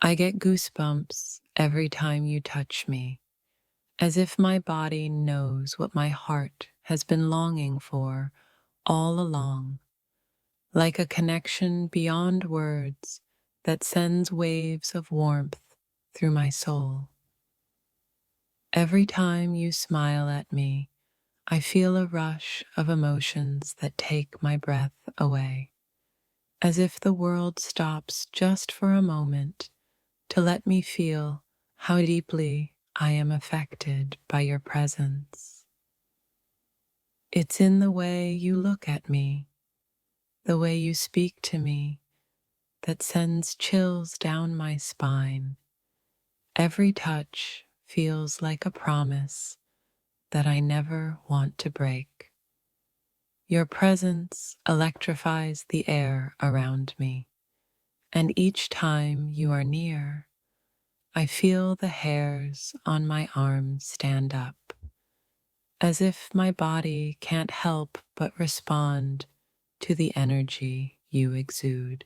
I get goosebumps every time you touch me, as if my body knows what my heart has been longing for all along, like a connection beyond words that sends waves of warmth through my soul. Every time you smile at me, I feel a rush of emotions that take my breath away, as if the world stops just for a moment to let me feel how deeply I am affected by your presence. It's in the way you look at me, the way you speak to me, that sends chills down my spine. Every touch feels like a promise that I never want to break. Your presence electrifies the air around me, and each time you are near, I feel the hairs on my arms stand up, as if my body can't help but respond to the energy you exude.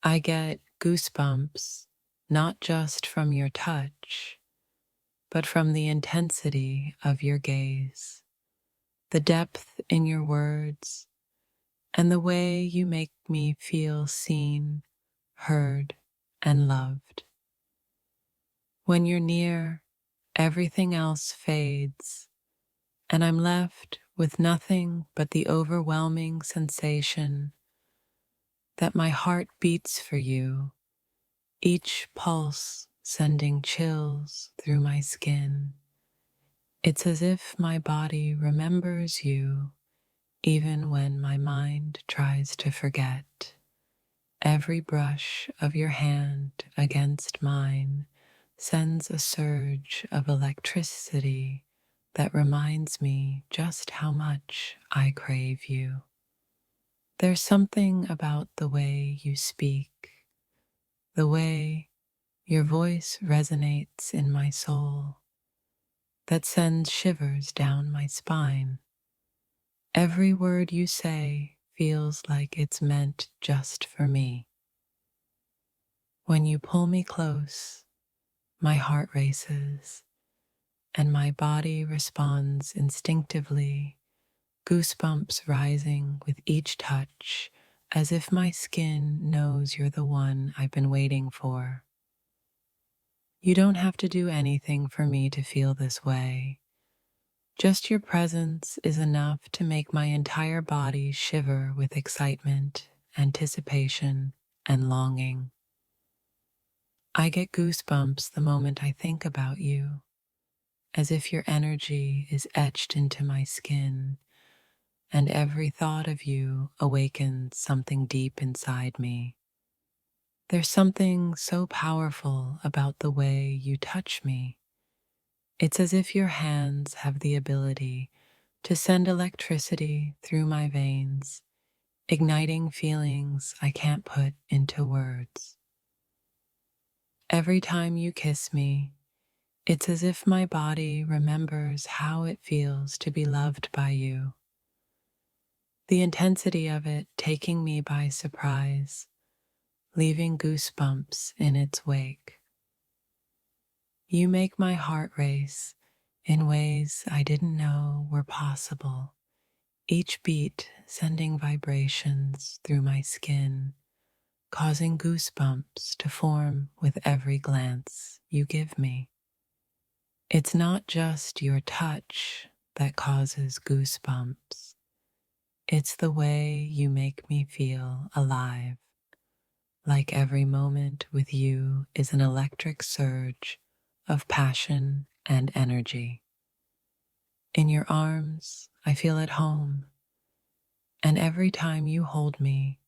I get goosebumps not just from your touch, but from the intensity of your gaze, the depth in your words, and the way you make me feel seen, heard, and loved. When you're near, everything else fades, and I'm left with nothing but the overwhelming sensation that my heart beats for you, each pulse sending chills through my skin. It's as if my body remembers you even when my mind tries to forget. Every brush of your hand against mine sends a surge of electricity that reminds me just how much I crave you. There's something about the way you speak, the way your voice resonates in my soul, that sends shivers down my spine. Every word you say feels like it's meant just for me. When you pull me close, my heart races and my body responds instinctively, goosebumps rising with each touch, as if my skin knows you're the one I've been waiting for. You don't have to do anything for me to feel this way. Just your presence is enough to make my entire body shiver with excitement, anticipation, and longing. I get goosebumps the moment I think about you, as if your energy is etched into my skin, and every thought of you awakens something deep inside me. There's something so powerful about the way you touch me. It's as if your hands have the ability to send electricity through my veins, igniting feelings I can't put into words. Every time you kiss me, it's as if my body remembers how it feels to be loved by you, the intensity of it taking me by surprise, leaving goosebumps in its wake. You make my heart race in ways I didn't know were possible, each beat sending vibrations through my skin, causing goosebumps to form with every glance you give me. It's not just your touch that causes goosebumps. It's the way you make me feel alive, like every moment with you is an electric surge of passion and energy. In your arms, I feel at home, and every time you hold me,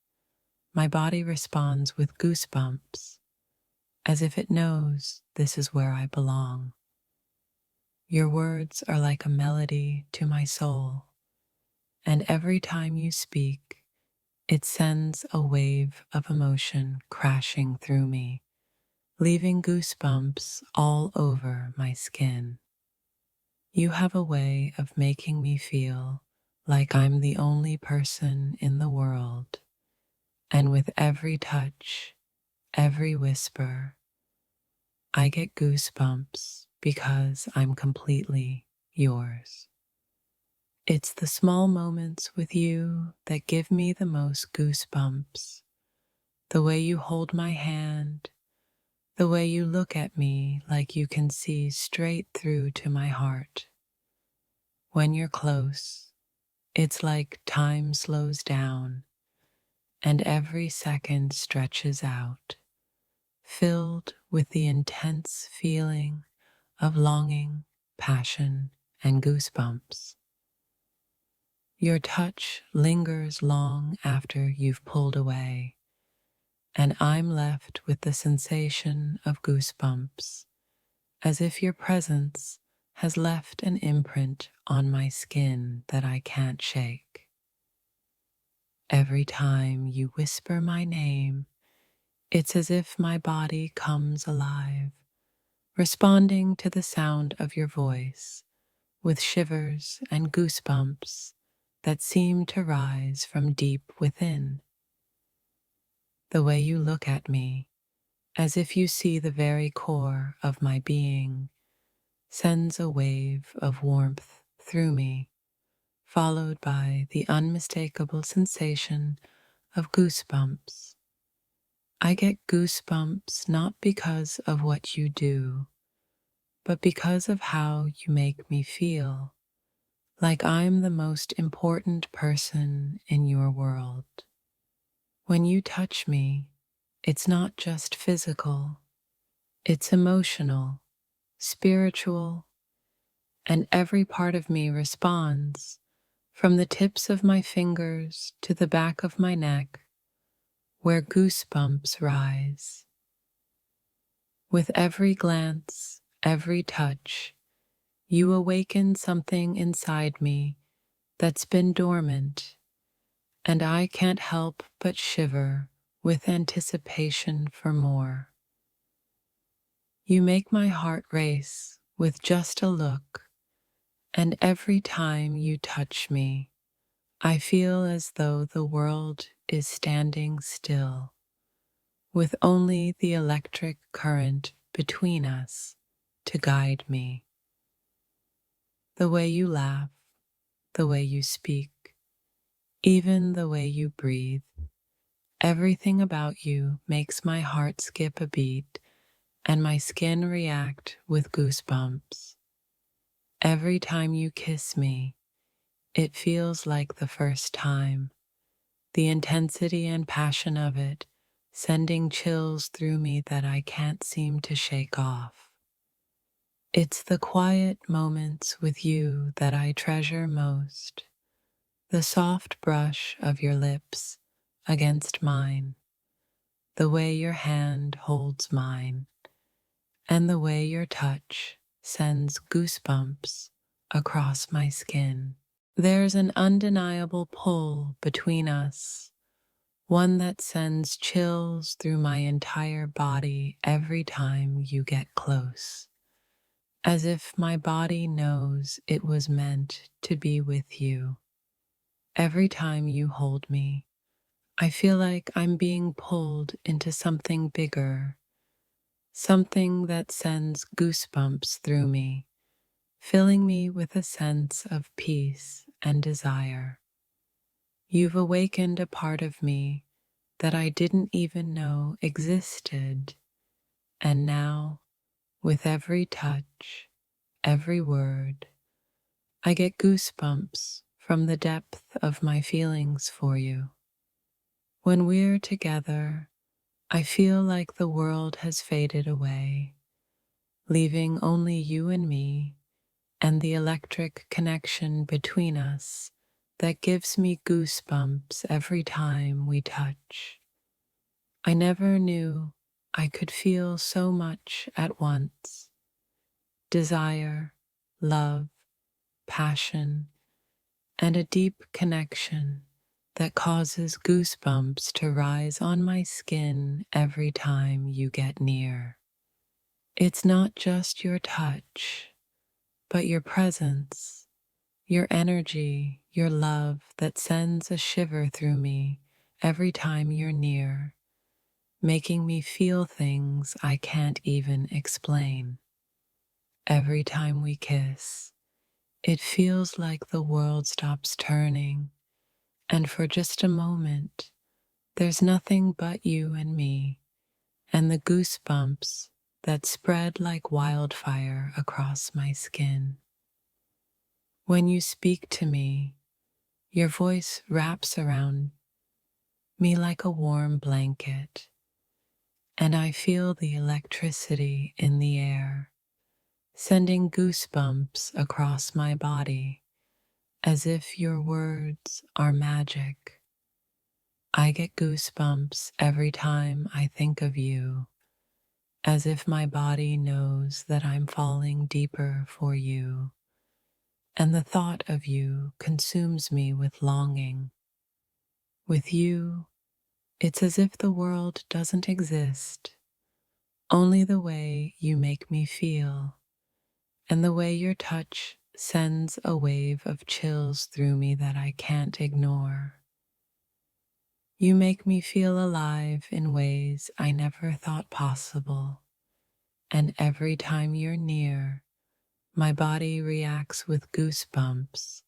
my body responds with goosebumps, as if it knows this is where I belong. Your words are like a melody to my soul, and every time you speak, it sends a wave of emotion crashing through me, leaving goosebumps all over my skin. You have a way of making me feel like I'm the only person in the world, and with every touch, every whisper. I get goosebumps because I'm completely yours. It's the small moments with you that give me the most goosebumps. The way you hold my hand, the way you look at me like you can see straight through to my heart. When you're close, it's like time slows down and every second stretches out, filled with the intense feeling of longing, passion, and goosebumps. Your touch lingers long after you've pulled away, and I'm left with the sensation of goosebumps, as if your presence has left an imprint on my skin that I can't shake. Every time you whisper my name, it's as if my body comes alive, responding to the sound of your voice with shivers and goosebumps that seem to rise from deep within. The way you look at me, as if you see the very core of my being, sends a wave of warmth through me, followed by the unmistakable sensation of goosebumps. I get goosebumps not because of what you do, but because of how you make me feel, like I'm the most important person in your world. When you touch me, it's not just physical, it's emotional, spiritual, and every part of me responds, from the tips of my fingers to the back of my neck, where goosebumps rise. With every glance, every touch, you awaken something inside me that's been dormant, and I can't help but shiver with anticipation for more. You make my heart race with just a look, and every time you touch me, I feel as though the world is standing still, with only the electric current between us to guide me. The way you laugh, the way you speak, even the way you breathe, everything about you makes my heart skip a beat and my skin react with goosebumps. Every time you kiss me, it feels like the first time, the intensity and passion of it sending chills through me that I can't seem to shake off. It's the quiet moments with you that I treasure most, the soft brush of your lips against mine, the way your hand holds mine, and the way your touch sends goosebumps across my skin. There's an undeniable pull between us, one that sends chills through my entire body every time you get close, as if my body knows it was meant to be with you. Every time you hold me, I feel like I'm being pulled into something bigger, something that sends goosebumps through me, filling me with a sense of peace and desire. You've awakened a part of me that I didn't even know existed, and now, with every touch, every word, I get goosebumps from the depth of my feelings for you. When we're together, I feel like the world has faded away, leaving only you and me and the electric connection between us that gives me goosebumps every time we touch. I never knew I could feel so much at once: desire, love, passion, and a deep connection that causes goosebumps to rise on my skin every time you get near. It's not just your touch, but your presence, your energy, your love that sends a shiver through me every time you're near. making me feel things I can't even explain. Every time we kiss, it feels like the world stops turning, and for just a moment, there's nothing but you and me, and the goosebumps that spread like wildfire across my skin. When you speak to me, your voice wraps around me like a warm blanket, and I feel the electricity in the air, sending goosebumps across my body as if your words are magic. I get goosebumps every time I think of you, as if my body knows that I'm falling deeper for you, and the thought of you consumes me with longing. With you, it's as if the world doesn't exist, only the way you make me feel, and the way your touch sends a wave of chills through me that I can't ignore. You make me feel alive in ways I never thought possible, and every time you're near, my body reacts with goosebumps,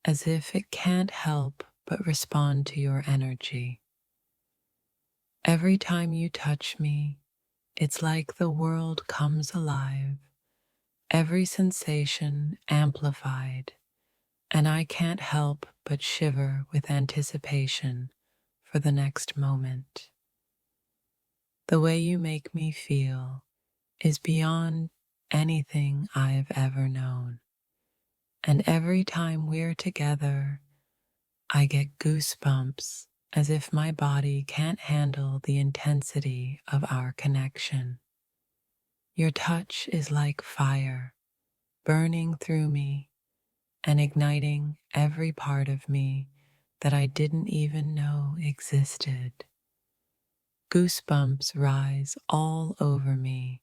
as if it can't help but respond to your energy. Every time you touch me, it's like the world comes alive, every sensation amplified, and I can't help but shiver with anticipation for the next moment. The way you make me feel is beyond anything I've ever known, and every time we're together, I get goosebumps as if my body can't handle the intensity of our connection. Your touch is like fire, burning through me and igniting every part of me that I didn't even know existed. Goosebumps rise all over me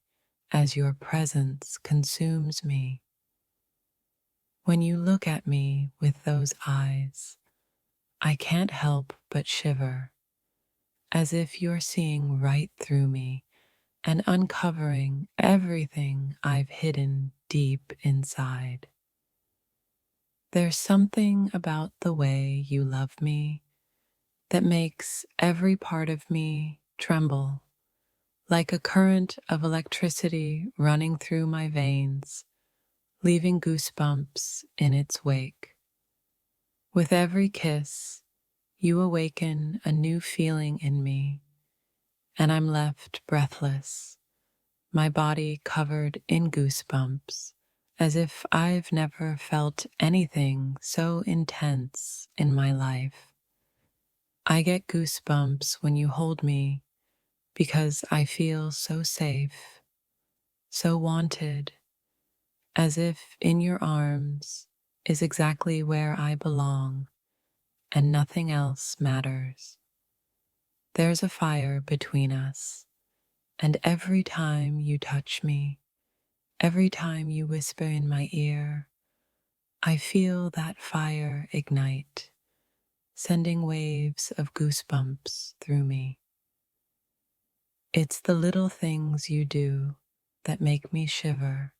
as your presence consumes me. When you look at me with those eyes, I can't help but shiver, as if you're seeing right through me and uncovering everything I've hidden deep inside. There's something about the way you love me that makes every part of me tremble, like a current of electricity running through my veins, leaving goosebumps in its wake. With every kiss, you awaken a new feeling in me, and I'm left breathless, my body covered in goosebumps, as if I've never felt anything so intense in my life. I get goosebumps when you hold me because I feel so safe, so wanted, as if in your arms is exactly where I belong and nothing else matters. There's a fire between us, and every time you touch me, every time you whisper in my ear, I feel that fire ignite, sending waves of goosebumps through me. It's the little things you do that make me shiver.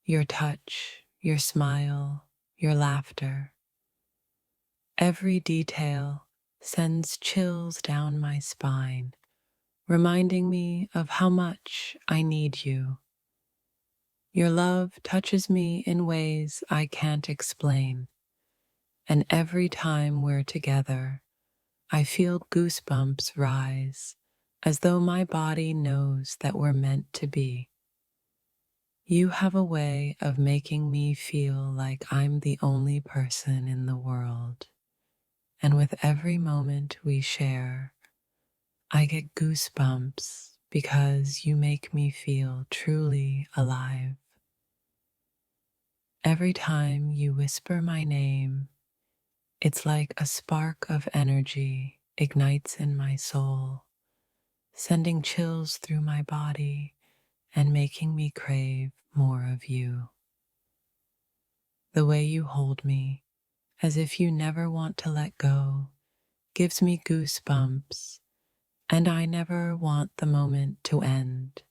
Your touch, your smile, your laughter. Every detail sends chills down my spine, reminding me of how much I need you. Your love touches me in ways I can't explain, and every time we're together, I feel goosebumps rise, as though my body knows that we're meant to be. You have a way of making me feel like I'm the only person in the world, and with every moment we share, I get goosebumps because you make me feel truly alive. Every time you whisper my name, it's like a spark of energy ignites in my soul, sending chills through my body and making me crave more of you. The way you hold me, as if you never want to let go, gives me goosebumps, And I never want the moment to end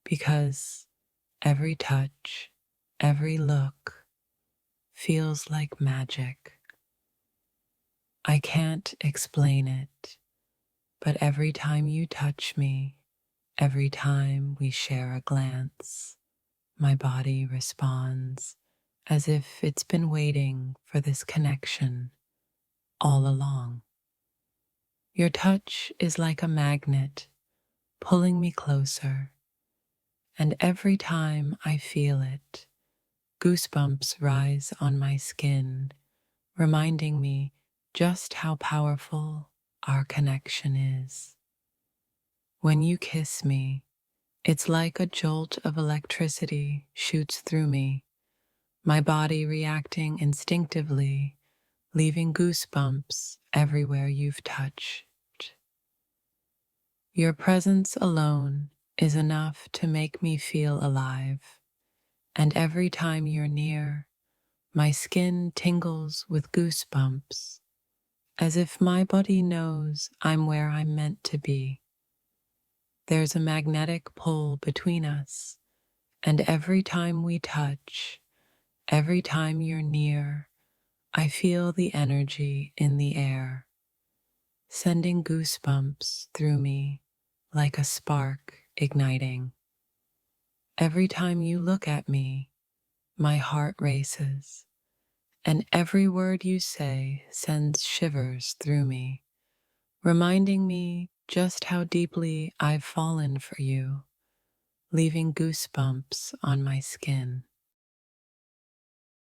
because every touch, every look feels like magic. I can't explain it, but every time you touch me, every time we share a glance, my body responds as if it's been waiting for this connection all along. Your touch is like a magnet pulling me closer, and every time I feel it, goosebumps rise on my skin, reminding me just how powerful our connection is. When you kiss me, it's like a jolt of electricity shoots through me, my body reacting instinctively, leaving goosebumps everywhere you've touched. Your presence alone is enough to make me feel alive, and every time you're near, my skin tingles with goosebumps, as if my body knows I'm where I'm meant to be. There's a magnetic pull between us, and every time we touch, every time you're near, I feel the energy in the air, sending goosebumps through me like a spark igniting. Every time you look at me, my heart races, and every word you say sends shivers through me, reminding me just how deeply I've fallen for you, leaving goosebumps on my skin.